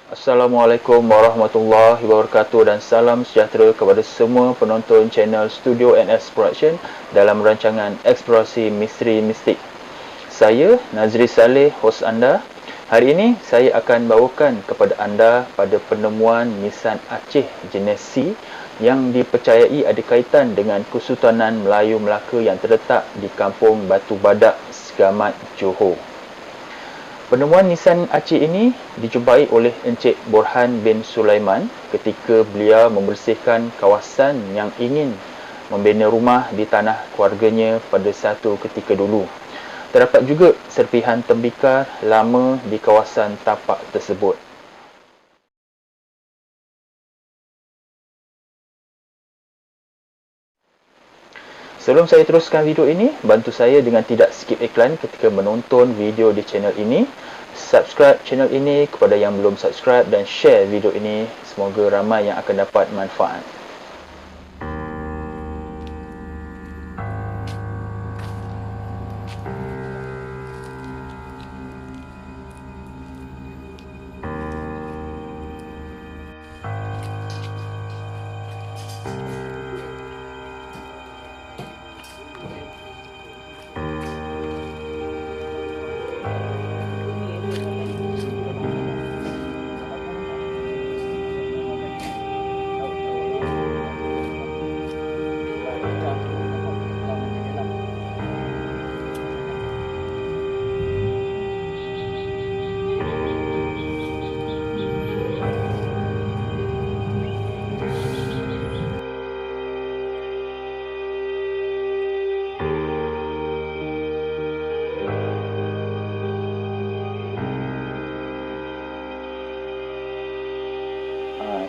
Assalamualaikum warahmatullahi wabarakatuh dan salam sejahtera kepada semua penonton channel Studio NS Production dalam rancangan Eksplorasi Misteri Mistik. Saya Nazri Saleh, hos anda. Hari ini saya akan bawakan kepada anda pada penemuan nisan Aceh jenis C yang dipercayai ada kaitan dengan Kesultanan Melayu Melaka yang terletak di Kampung Batu Badak, Segamat, Johor. Penemuan nisan Aceh ini dijumpai oleh Encik Borhan bin Sulaiman ketika beliau membersihkan kawasan yang ingin membina rumah di tanah keluarganya pada satu ketika dulu. Terdapat juga serpihan tembikar lama di kawasan tapak tersebut. Sebelum saya teruskan video ini, bantu saya dengan tidak skip iklan ketika menonton video di channel ini. Subscribe channel ini kepada yang belum subscribe dan share video ini. Semoga ramai yang akan dapat manfaat.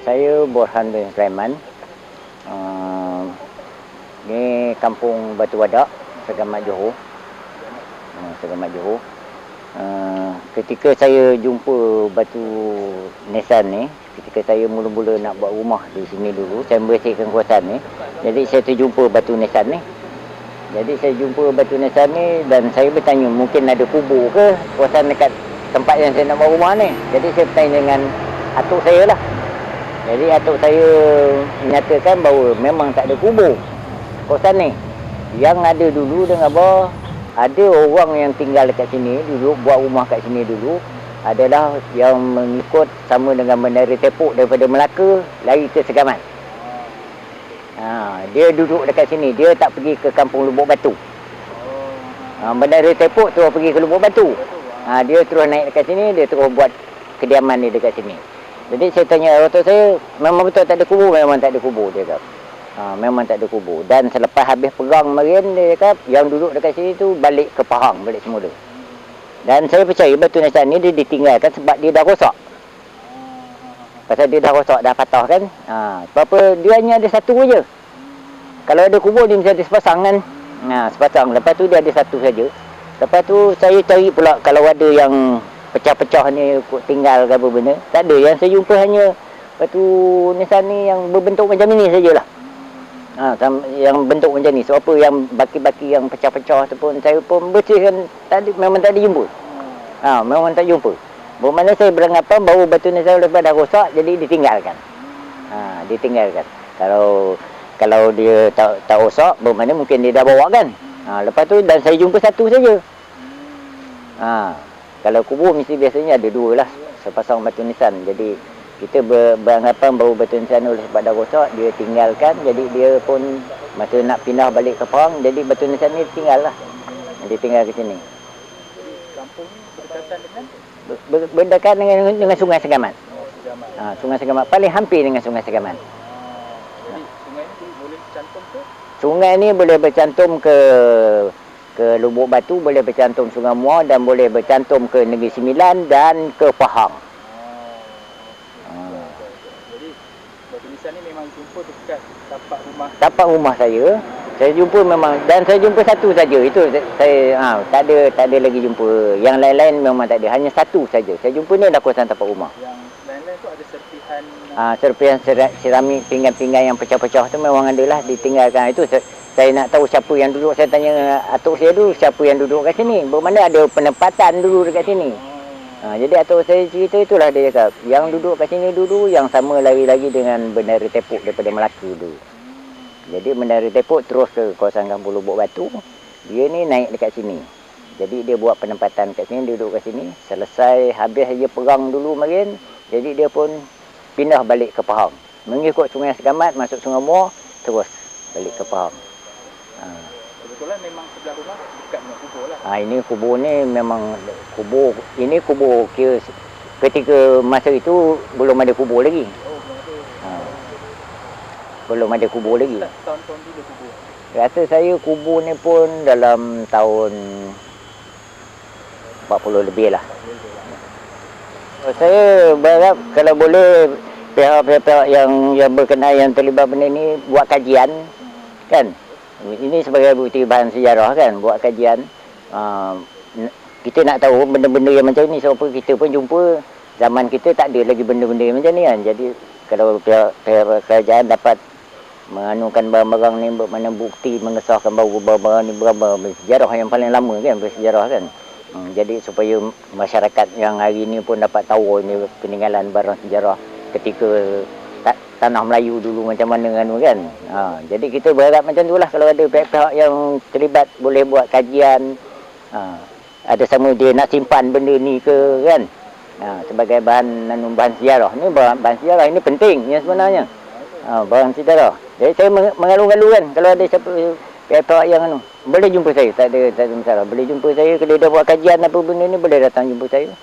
Saya Borhan bin Sulaiman. Ni Kampung Batu Badak, Segamat Johor. Segamat Johor. Ketika saya jumpa batu nisan ni, ketika saya mula-mula nak buat rumah di sini dulu, saya membersihkan kawasan ni. Jadi saya terjumpa batu nisan ni. Jadi saya jumpa batu nisan ni dan saya bertanya mungkin ada kubur ke kawasan dekat tempat yang saya nak buat rumah ni. Jadi saya bertanya dengan atuk saya lah. Jadi atuk saya menyatakan bahawa memang tak ada kubur kawasan ni. Yang ada dulu dengan apa, ada orang yang tinggal dekat sini dulu, buat rumah kat sini dulu, adalah yang mengikut sama dengan Menara Tepuk daripada Melaka lari ke Segamat. Dia duduk dekat sini, dia tak pergi ke Kampung Lubuk Batu. Menara Tepuk terus pergi ke Lubuk Batu. Dia terus naik dekat sini, dia terus buat kediaman dia dekat sini. Jadi saya tanya atuk saya, memang betul tak ada kubur? Memang tak ada kubur, dia kata. Memang tak ada kubur. Dan selepas habis perang kemarin, dia kata, yang duduk dekat sini tu balik ke Pahang, balik semula. Dan saya percaya batu nisan ni dia ditinggalkan sebab dia dah rosak. Pasal dia dah rosak, dah patah kan. Sebab apa, dia hanya ada satu je. Kalau ada kubur, dia mesti ada sepasang kan. Sepasang. Lepas tu dia ada satu saja. Lepas tu saya cari pula kalau ada yang pecah-pecah ni tinggal ke apa benda. Tak ada. Yang saya jumpa hanya batu nisan ni yang berbentuk macam ni sajalah. Yang bentuk macam ni. Sebab apa yang baki-baki yang pecah-pecah tu pun saya pun bersihkan, memang tak ada jumpa. Memang tak jumpa. Bermakna saya beranggapan bahawa batu nisan lepas dah rosak, jadi ditinggalkan. Ditinggalkan. Kalau dia tak rosak, bermakna mungkin dia dah bawa kan. Lepas tu dan saya jumpa satu saja. Kalau kubur mesti biasanya ada dua lah, sepasang batu nisan. Jadi kita beranggapan bahawa batu nisan oleh sebab dah rosak, dia tinggalkan. Jadi dia pun masa nak pindah balik ke Pahang, jadi batu nisan ni tinggal lah. Dia tinggal ke sini. Kampung ni berdekatan dengan? Berdekatan dengan Sungai Segamat. Sungai Segamat. Paling hampir dengan Sungai Segamat. Jadi sungai ni boleh cantum ke? Sungai ni boleh bercantum ke Lubuk Batu, boleh bercantum Sungai Muar dan boleh bercantum ke Negeri Sembilan dan ke Pahang. Jadi batu nisan ni memang jumpa dekat tapak rumah. Tapak rumah saya jumpa memang, dan saya jumpa satu saja. Itu saya tak ada lagi jumpa. Yang lain-lain memang tak ada, hanya satu saja. Saya jumpa ni dah kawasan tapak rumah. Yang lain-lain tu ada serpihan serpihan seramik, pinggan-pinggan yang pecah-pecah tu memang adalah ditinggalkan. Itu saya nak tahu siapa yang duduk. Saya tanya atuk saya dulu, siapa yang duduk kat sini. Bermakna ada penempatan dulu dekat sini. Jadi atuk saya cerita itulah, dia cakap yang duduk kat sini dulu yang sama lagi-lagi dengan Bendahara Tepuk daripada Melaka dulu. Jadi Bendahara Tepuk terus ke kawasan Kampung Lubuk Batu. Dia ni naik dekat sini. Jadi dia buat penempatan kat sini, duduk kat sini. Selesai habis dia perang dulu marin, jadi dia pun pindah balik ke Pahang. Mengikut Sungai Segamat masuk Sungai Muar, terus balik ke Pahang. Kebetulan memang sebelah rumah dekat dengan kubur lah. Ini kubur ni memang kubur. Ini kubur kira ketika masa itu belum ada kubur lagi. Belum ada kubur lagi. Tahun-tahun dulu kubur. Rasa saya kubur ni pun dalam tahun 40 lebih lah. Saya berharap kalau boleh pihak-pihak yang berkenaan, yang terlibat benda ni buat kajian kan. Ini sebagai bukti bahan sejarah kan, buat kajian. Kita nak tahu benda-benda yang macam ni, sebab kita pun jumpa zaman kita tak ada lagi benda-benda yang macam ni kan. Jadi kalau pihak kerajaan dapat menganukan barang-barang ni, bermakna bukti mengesahkan bahawa barang-barang ni berapa sejarah yang paling lama kan, bersejarah kan. Jadi supaya masyarakat yang hari ni pun dapat tahu ini peninggalan barang sejarah ketika tanah Melayu dulu macam mana kan. Jadi kita berharap macam itulah, kalau ada pihak-pihak yang terlibat boleh buat kajian. Ada sama dia nak simpan benda ni ke kan. Sebagai bahan sejarah. Ni bahan sejarah ini penting ya sebenarnya. Bahan sejarah. Jadi saya mengalu-alu kan, kalau ada siapa pihak-pihak yang boleh jumpa saya, tak ada masalah. Boleh jumpa saya, kalau dia buat kajian apa benda ni boleh datang jumpa saya.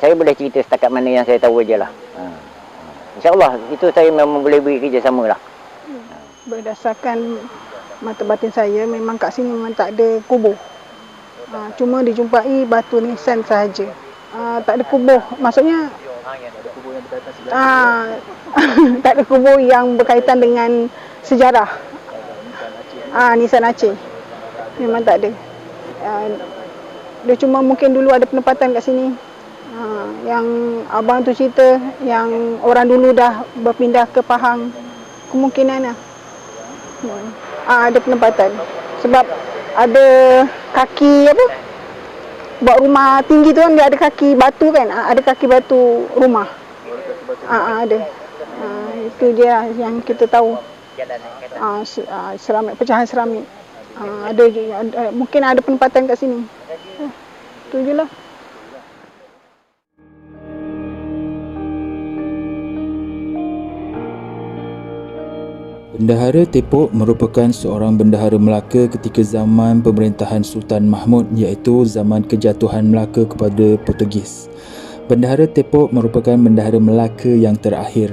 Saya boleh cerita setakat mana yang saya tahu je lah. InsyaAllah itu saya memang boleh beri kerjasama lah. Berdasarkan mata batin saya, memang kat sini memang tak ada kubur. Cuma dijumpai batu nisan sahaja. Tak ada kubur. Maksudnya tak ada kubur yang berkaitan dengan sejarah. Nisan Aceh. Memang tak ada. Dia cuma mungkin dulu ada penempatan kat sini. Yang abang tu cerita yang orang dulu dah berpindah ke Pahang, kemungkinan lah. Ada penempatan sebab ada kaki apa buat rumah tinggi tu kan, dia ada kaki batu kan, ada kaki batu rumah. Ada. Itu dia lah yang kita tahu. Seramik, pecahan seramik. Mungkin ada penempatan kat sini. Itu je lah. Bendahara Tepuk merupakan seorang bendahara Melaka ketika zaman pemerintahan Sultan Mahmud, iaitu zaman kejatuhan Melaka kepada Portugis. Bendahara Tepuk merupakan bendahara Melaka yang terakhir.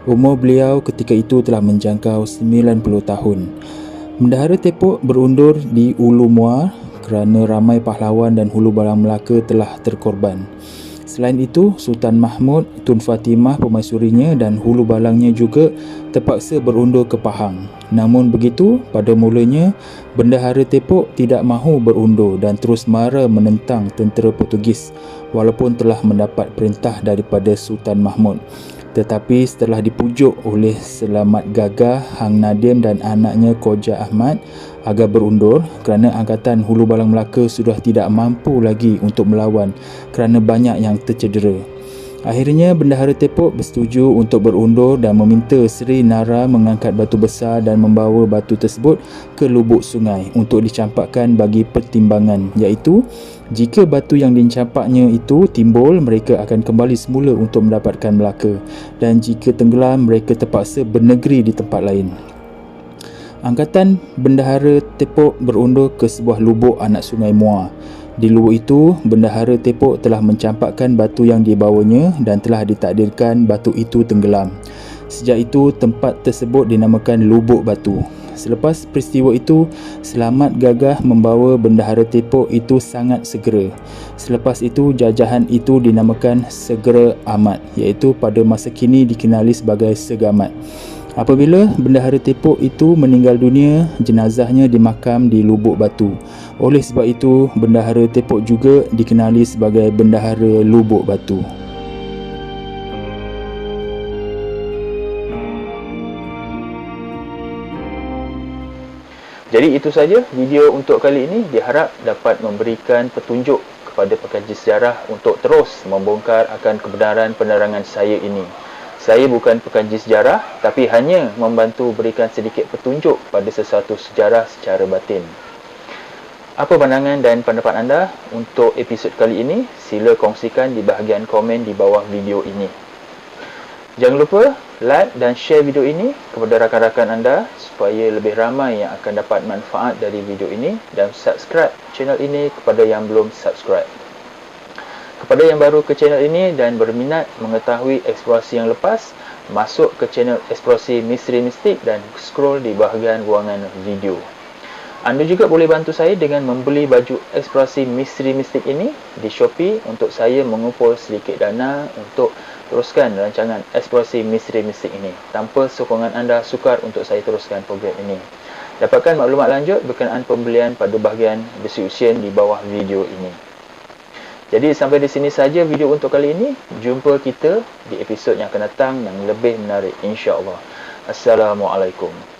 Umur beliau ketika itu telah menjangkau 90 tahun. Bendahara Tepuk berundur di Ulu Muar kerana ramai pahlawan dan hulu balang Melaka telah terkorban. Selain itu, Sultan Mahmud, Tun Fatimah permaisurinya dan hulu balangnya juga terpaksa berundur ke Pahang. Namun begitu, pada mulanya Bendahara Tepuk tidak mahu berundur dan terus mara menentang tentera Portugis walaupun telah mendapat perintah daripada Sultan Mahmud. Tetapi setelah dipujuk oleh Selamat Gagah, Hang Nadim dan anaknya Koja Ahmad agar berundur kerana Angkatan Hulu Balang Melaka sudah tidak mampu lagi untuk melawan kerana banyak yang tercedera. Akhirnya Bendahara Tepuk bersetuju untuk berundur dan meminta Seri Nara mengangkat batu besar dan membawa batu tersebut ke lubuk sungai untuk dicampakkan bagi pertimbangan, iaitu jika batu yang dicampaknya itu timbul, mereka akan kembali semula untuk mendapatkan Melaka, dan jika tenggelam, mereka terpaksa bernegeri di tempat lain. Angkatan Bendahara Tepuk berundur ke sebuah lubuk anak sungai Muar. Di lubuk itu, Bendahara Tepuk telah mencampakkan batu yang dibawanya dan telah ditakdirkan batu itu tenggelam. Sejak itu, tempat tersebut dinamakan Lubuk Batu. Selepas peristiwa itu, Selamat Gagah membawa Bendahara Tepuk itu sangat segera. Selepas itu, jajahan itu dinamakan Segera Amat, iaitu pada masa kini dikenali sebagai Segamat. Apabila Bendahara Tepuk itu meninggal dunia, jenazahnya dimakam di Lubuk Batu. Oleh sebab itu, Bendahara Tepuk juga dikenali sebagai Bendahara Lubuk Batu. Jadi itu saja video untuk kali ini. Diharap dapat memberikan petunjuk kepada pengkaji sejarah untuk terus membongkar akan kebenaran penerangan saya ini. Saya bukan pengkaji sejarah, tapi hanya membantu berikan sedikit petunjuk pada sesuatu sejarah secara batin. Apa pandangan dan pendapat anda untuk episod kali ini? Sila kongsikan di bahagian komen di bawah video ini. Jangan lupa like dan share video ini kepada rakan-rakan anda supaya lebih ramai yang akan dapat manfaat dari video ini, dan subscribe channel ini kepada yang belum subscribe. Kepada yang baru ke channel ini dan berminat mengetahui eksplorasi yang lepas, masuk ke channel Eksplorasi Misteri Mistik dan scroll di bahagian ruangan video. Anda juga boleh bantu saya dengan membeli baju Eksplorasi Misteri Mistik ini di Shopee untuk saya mengumpul sedikit dana untuk teruskan rancangan Eksplorasi Misteri Mistik ini. Tanpa sokongan anda, sukar untuk saya teruskan program ini. Dapatkan maklumat lanjut berkenaan pembelian pada bahagian description di bawah video ini. Jadi sampai di sini saja video untuk kali ini. Jumpa kita di episod yang akan datang yang lebih menarik, insya-Allah. Assalamualaikum.